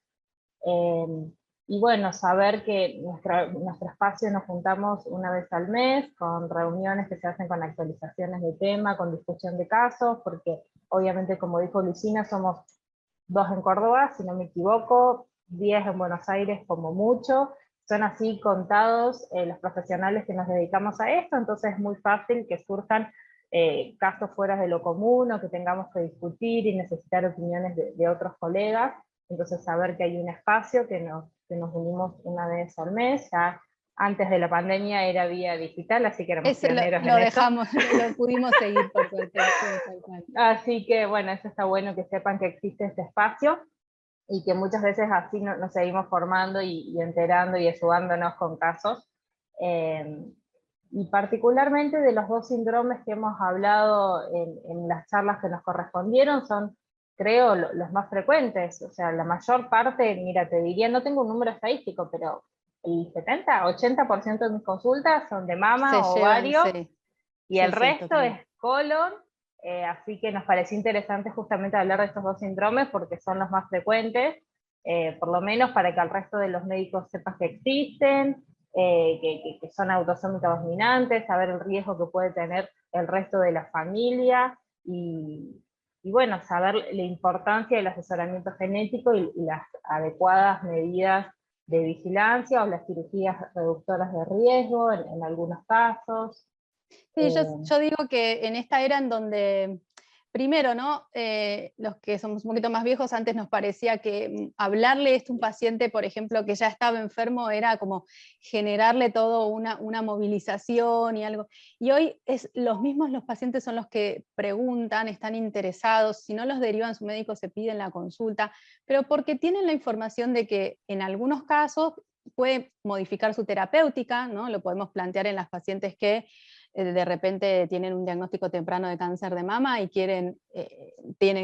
[SPEAKER 7] Y bueno, saber que nuestro espacio nos juntamos una vez al mes, con reuniones que se hacen con actualizaciones de tema, con discusión de casos, porque obviamente, como dijo Lucina, somos 2 en Córdoba, si no me equivoco, 10 en Buenos Aires como mucho. Son así contados los profesionales que nos dedicamos a esto, entonces es muy fácil que surjan casos fuera de lo común o que tengamos que discutir y necesitar opiniones de otros colegas. Entonces saber que hay un espacio que nos unimos una vez al mes. Ya antes de la pandemia era vía digital, así que éramos pioneros en
[SPEAKER 6] Lo
[SPEAKER 7] eso.
[SPEAKER 6] dejamos, lo pudimos seguir por suerte. Sí, tal cual.
[SPEAKER 7] Así que bueno, eso está bueno que sepan que existe este espacio y que muchas veces así nos seguimos formando y enterando y ayudándonos con casos. Y particularmente de los 2 síndromes que hemos hablado en las charlas que nos correspondieron, son, creo, los más frecuentes. O sea, la mayor parte, mira, te diría, no tengo un número estadístico, pero el 70-80% de mis consultas son de mama, ovario,
[SPEAKER 6] sí.
[SPEAKER 7] y el
[SPEAKER 6] Sí,
[SPEAKER 7] resto
[SPEAKER 6] totalmente.
[SPEAKER 7] es colon. Así que nos pareció interesante justamente hablar de estos 2 síndromes porque son los más frecuentes, por lo menos para que al resto de los médicos sepas que existen, que son autosómicos dominantes, saber el riesgo que puede tener el resto de la familia, y bueno, saber la importancia del asesoramiento genético y las adecuadas medidas de vigilancia o las cirugías reductoras de riesgo en algunos casos.
[SPEAKER 6] Sí, yo digo que en esta era en donde, primero, ¿no? Los que somos un poquito más viejos, antes nos parecía que hablarle esto a un paciente, por ejemplo, que ya estaba enfermo, era como generarle todo una movilización y algo. Y hoy los mismos los pacientes son los que preguntan, están interesados, si no los derivan su médico se piden la consulta, pero porque tienen la información de que en algunos casos puede modificar su terapéutica, ¿no? Lo podemos plantear en las pacientes que de repente tienen un diagnóstico temprano de cáncer de mama y tienen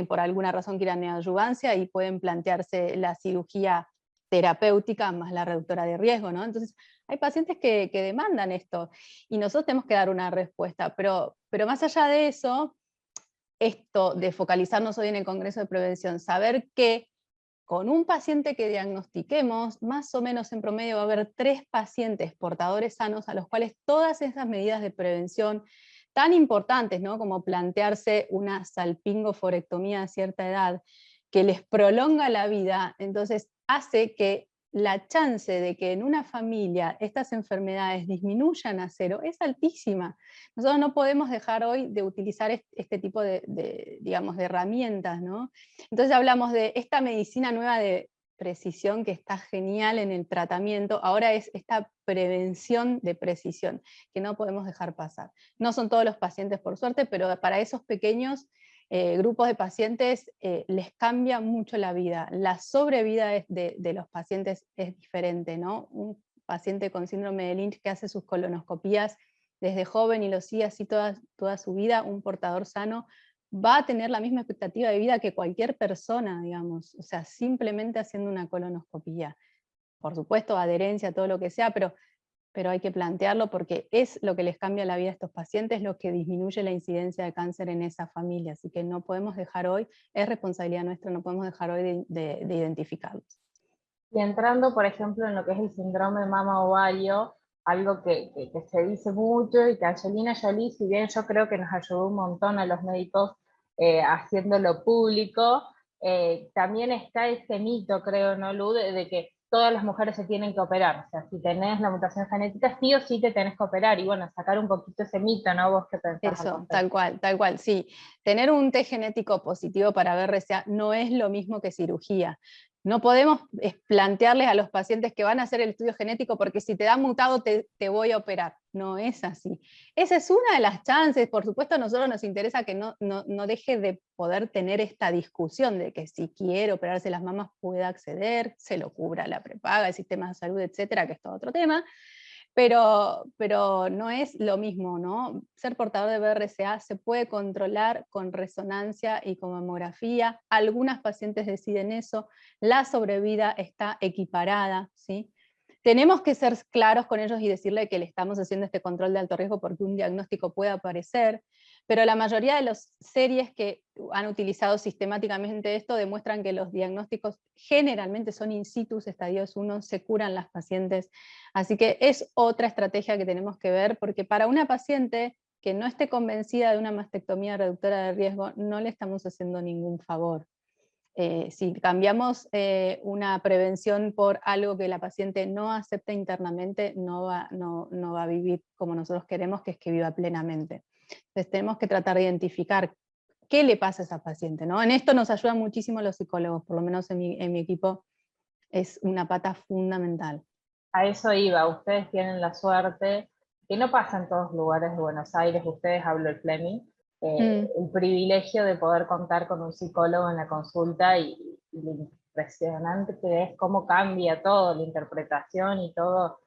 [SPEAKER 6] por alguna razón que ir a neoadyuvancia y pueden plantearse la cirugía terapéutica más la reductora de riesgo, ¿no? Entonces, hay pacientes que demandan esto y nosotros tenemos que dar una respuesta, pero más allá de eso, esto de focalizarnos hoy en el Congreso de Prevención, saber que con un paciente que diagnostiquemos, más o menos en promedio va a haber 3 pacientes portadores sanos a los cuales todas esas medidas de prevención tan importantes, ¿no? Como plantearse una salpingoforectomía a cierta edad, que les prolonga la vida, entonces hace que la chance de que en una familia estas enfermedades disminuyan a 0 es altísima. Nosotros no podemos dejar hoy de utilizar este tipo digamos, de herramientas, ¿no? Entonces hablamos de esta medicina nueva de precisión que está genial en el tratamiento, ahora es esta prevención de precisión, que no podemos dejar pasar. No son todos los pacientes, por suerte, pero para esos pequeños grupos de pacientes les cambia mucho la vida. La sobrevida de los pacientes es diferente, ¿no? Un paciente con síndrome de Lynch que hace sus colonoscopías desde joven y lo sigue así toda su vida, un portador sano va a tener la misma expectativa de vida que cualquier persona, digamos, o sea, simplemente haciendo una colonoscopía. Por supuesto, adherencia, todo lo que sea, pero hay que plantearlo porque es lo que les cambia la vida a estos pacientes, lo que disminuye la incidencia de cáncer en esa familia, así que no podemos dejar hoy, es responsabilidad nuestra, no podemos dejar hoy de identificarlos.
[SPEAKER 7] Y entrando, por ejemplo, en lo que es el síndrome mama-ovario, algo que se dice mucho y que Angelina Jolie, si bien yo creo que nos ayudó un montón a los médicos haciéndolo público, también está ese mito, creo, ¿no, Lu?, de que todas las mujeres se tienen que operar. O sea, si tenés la mutación genética, sí o sí te tenés que operar. Y bueno, sacar un poquito ese mito, ¿no? ¿Vos qué pensás?
[SPEAKER 6] Eso, tal cual, sí. Tener un test genético positivo para BRCA no es lo mismo que cirugía. No podemos plantearles a los pacientes que van a hacer el estudio genético porque si te da mutado te voy a operar. No es así. Esa es una de las chances. Por supuesto a nosotros nos interesa que no deje de poder tener esta discusión de que si quiere operarse las mamas pueda acceder, se lo cubra la prepaga, el sistema de salud, etcétera, que es todo otro tema. Pero no es lo mismo, ¿no? Ser portador de BRCA se puede controlar con resonancia y con mamografía. Algunas pacientes deciden eso. La sobrevida está equiparada, ¿sí? Tenemos que ser claros con ellos y decirle que le estamos haciendo este control de alto riesgo porque un diagnóstico puede aparecer, pero la mayoría de las series que han utilizado sistemáticamente esto demuestran que los diagnósticos generalmente son in situ, estadios 1, se curan las pacientes. Así que es otra estrategia que tenemos que ver, porque para una paciente que no esté convencida de una mastectomía reductora de riesgo, no le estamos haciendo ningún favor. Si cambiamos una prevención por algo que la paciente no acepta internamente, no va a vivir como nosotros queremos, que es que viva plenamente. Entonces tenemos que tratar de identificar qué le pasa a esa paciente, ¿no? En esto nos ayudan muchísimo los psicólogos, por lo menos en mi equipo es una pata fundamental.
[SPEAKER 7] A eso iba, ustedes tienen la suerte, que no pasa en todos lugares de Buenos Aires, ustedes hablo el Fleming, el privilegio de poder contar con un psicólogo en la consulta y lo impresionante que es cómo cambia todo, la interpretación y todo,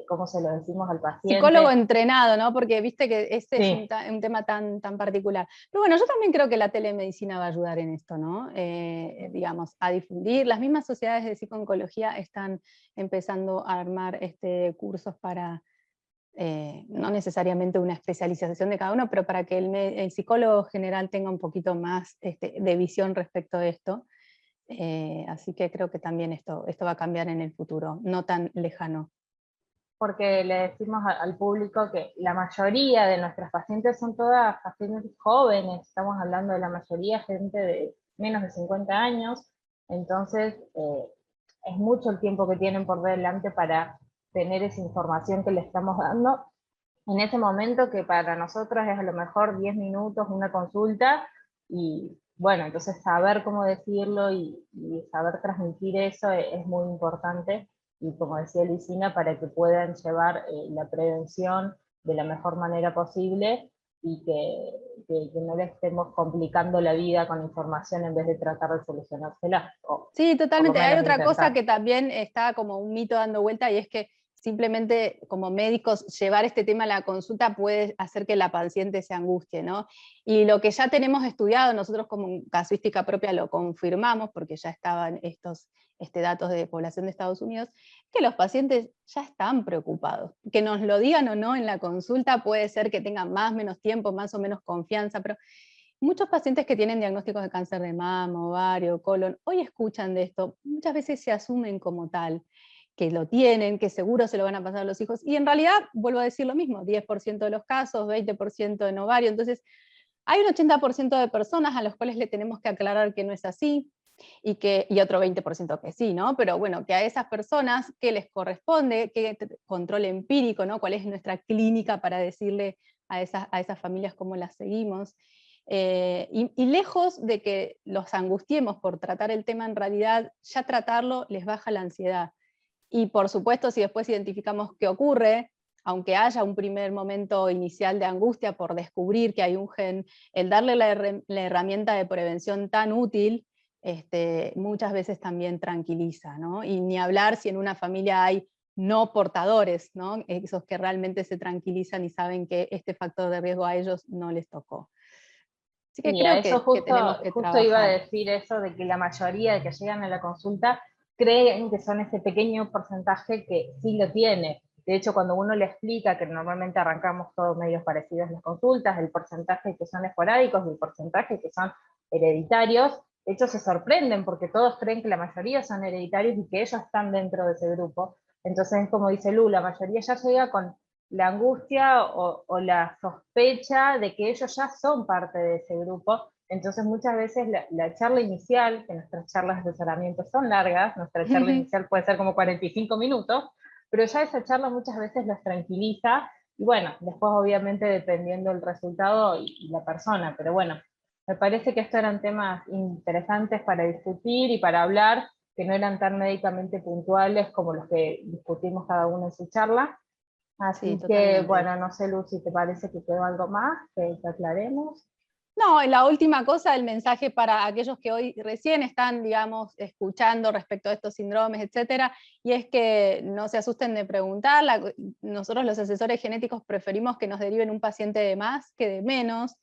[SPEAKER 7] cómo se lo decimos al paciente.
[SPEAKER 6] Psicólogo entrenado, ¿no? Porque viste que este sí. Es un tema tan particular. Pero bueno, yo también creo que la telemedicina va a ayudar en esto, ¿no? Digamos, a difundir. Las mismas sociedades de psicooncología están empezando a armar cursos para, no necesariamente una especialización de cada uno, pero para que el psicólogo general tenga un poquito más de visión respecto a esto. Así que creo que también esto va a cambiar en el futuro, no tan lejano.
[SPEAKER 7] Porque le decimos al público que la mayoría de nuestras pacientes son todas pacientes jóvenes, estamos hablando de la mayoría gente de menos de 50 años, entonces es mucho el tiempo que tienen por delante para tener esa información que le estamos dando en ese momento, que para nosotros es a lo mejor 10 minutos una consulta, y bueno, entonces saber cómo decirlo y saber transmitir eso es muy importante. Y como decía Luisina, para que puedan llevar la prevención de la mejor manera posible y que no le estemos complicando la vida con información en vez de tratar de solucionársela.
[SPEAKER 6] Sí, totalmente. Hay otra cosa que también está como un mito dando vuelta, y es que simplemente como médicos llevar este tema a la consulta puede hacer que la paciente se angustie, ¿no? Y lo que ya tenemos estudiado, nosotros como casuística propia lo confirmamos, porque ya estaban estos datos de población de Estados Unidos, que los pacientes ya están preocupados. Que nos lo digan o no en la consulta puede ser que tengan más o menos tiempo, más o menos confianza, pero muchos pacientes que tienen diagnósticos de cáncer de mama, ovario, colon, hoy escuchan de esto, muchas veces se asumen como tal, que lo tienen, que seguro se lo van a pasar a los hijos, y en realidad, vuelvo a decir lo mismo, 10% de los casos, 20% en ovario, entonces hay un 80% de personas a los cuales le tenemos que aclarar que no es así, y otro 20% que sí, ¿no? Pero bueno, que a esas personas, ¿qué les corresponde? ¿Qué control empírico, ¿no? ¿Cuál es nuestra clínica para decirle a esas familias cómo las seguimos? Y lejos de que los angustiemos por tratar el tema, en realidad ya tratarlo les baja la ansiedad. Y por supuesto, si después identificamos qué ocurre, aunque haya un primer momento inicial de angustia por descubrir que hay un gen, el darle la herramienta de prevención tan útil, muchas veces también tranquiliza, ¿no? Y ni hablar si en una familia hay no portadores, ¿no? Esos que realmente se tranquilizan y saben que este factor de riesgo a ellos no les tocó. Así que
[SPEAKER 7] Y a
[SPEAKER 6] creo
[SPEAKER 7] eso
[SPEAKER 6] que tenemos que
[SPEAKER 7] justo iba a
[SPEAKER 6] trabajar.
[SPEAKER 7] decir eso de que la mayoría de que llegan a la consulta creen que son ese pequeño porcentaje que sí lo tiene. De hecho, cuando uno le explica que normalmente arrancamos todos medios parecidos las consultas, el porcentaje que son esporádicos y el porcentaje que son hereditarios, de hecho se sorprenden porque todos creen que la mayoría son hereditarios y que ellos están dentro de ese grupo. Entonces, como dice Lu, la mayoría ya llega con la angustia o la sospecha de que ellos ya son parte de ese grupo. Entonces muchas veces la charla inicial, que nuestras charlas de asesoramiento son largas, nuestra charla inicial puede ser como 45 minutos, pero ya esa charla muchas veces los tranquiliza, y bueno, después obviamente dependiendo del resultado y la persona, pero bueno, me parece que estos eran temas interesantes para discutir y para hablar, que no eran tan médicamente puntuales como los que discutimos cada uno en su charla.
[SPEAKER 6] Sí,
[SPEAKER 7] Así que,
[SPEAKER 6] totalmente.
[SPEAKER 7] bueno, no sé, Lucy, ¿te parece que quedó algo más que aclaremos?
[SPEAKER 6] No, la última cosa, el mensaje para aquellos que hoy recién están, digamos, escuchando respecto a estos síndromes, etcétera, y es que no se asusten de preguntar. Nosotros los asesores genéticos preferimos que nos deriven un paciente de más que de menos.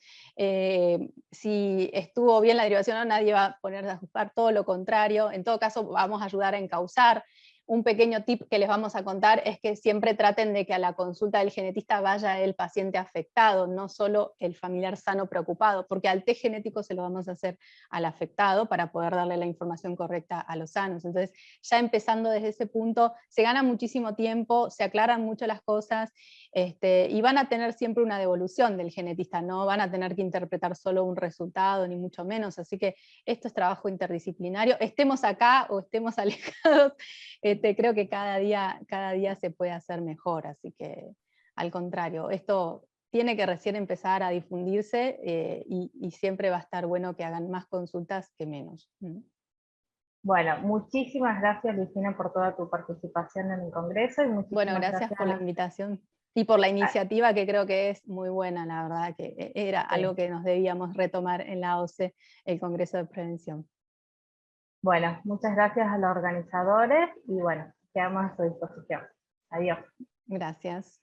[SPEAKER 6] Si estuvo bien la derivación o no, nadie va a ponerse a juzgar, todo lo contrario. En todo caso, vamos a ayudar a encauzar. Un pequeño tip que les vamos a contar es que siempre traten de que a la consulta del genetista vaya el paciente afectado, no solo el familiar sano preocupado, porque al test genético se lo vamos a hacer al afectado para poder darle la información correcta a los sanos. Entonces, ya empezando desde ese punto, se gana muchísimo tiempo, se aclaran mucho las cosas, y van a tener siempre una devolución del genetista, no van a tener que interpretar solo un resultado, ni mucho menos. Así que esto es trabajo interdisciplinario, estemos acá o estemos alejados. Creo que cada día se puede hacer mejor, así que al contrario, esto tiene que recién empezar a difundirse, y siempre va a estar bueno que hagan más consultas que menos.
[SPEAKER 7] Bueno, muchísimas gracias, Lucina, por toda tu participación en el Congreso, y
[SPEAKER 6] Bueno,
[SPEAKER 7] muchísimas
[SPEAKER 6] gracias por la
[SPEAKER 7] gracias.
[SPEAKER 6] invitación y por la iniciativa, que creo que es muy buena, la verdad, que era algo que nos debíamos retomar en la OCE, el Congreso de Prevención.
[SPEAKER 7] Bueno, muchas gracias a los organizadores, y bueno, quedamos a su disposición. Adiós.
[SPEAKER 6] Gracias.